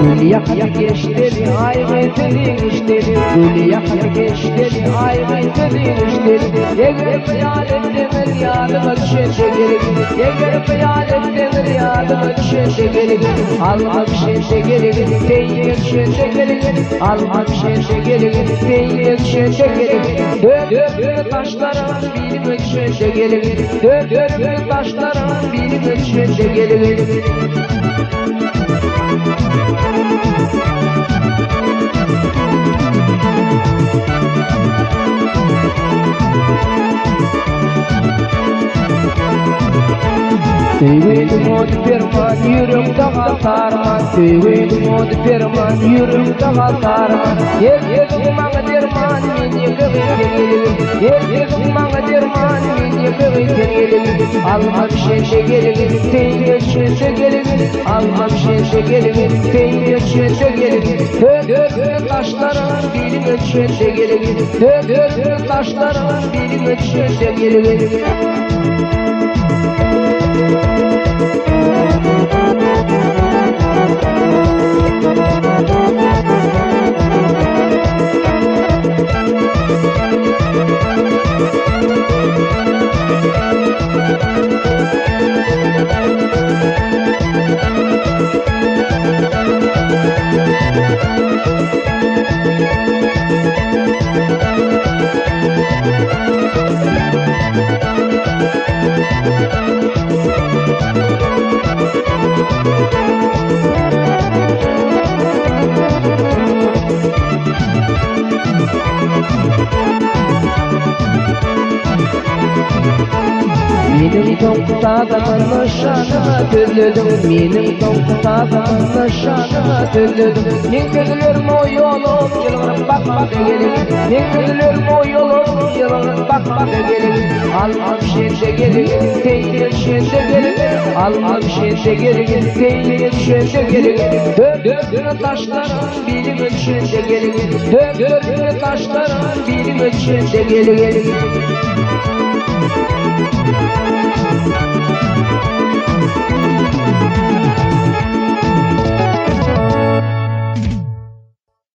Gül yakıp geçleri ayrıntılın işleri. Gül yakıp geçleri ayrıntılın işleri. Yeger hayal ettiğin yadıma düşende gelir. Yeger hayal ettiğin yadıma düşende gelir. Alma düşende gelir. Değnek düşende gelir. Alma düşende gelir. Değnek düşende gelir. Dök taşlara birime düşende gelir. Dök taşlara birime düşende gelir. Tüyvedim o firman yürümde kaltarman. Tüyvedim o firman yürümde kaltarman. Yedim bana derman men yıkıvıyken gelirim. Yedim bana derman men yıkıvıyken gelirim. Alma düşende gelirim. Teyne düşende gelirim. Alma düşende gelirim. Teyne düşende gelirim. Dök taşlara dilime düşende gelirim. Dök taşlara dilime düşende gelirim. Benim tonkutadamın nişanına tüllüdüm. Benim tonkutadamın nişanına tüllüdüm. Ne gözlerim o yolum yılgırıp bakmadı gelin. Ne gözlerim o yolum yılgırıp bakmadı gelin. Alma düşende gelin, teyne düşende gelin. Alma düşende gelin, teyne düşende gelin. Dök taşlara birime düşende gelin. Dök taşlara birime düşende gelin.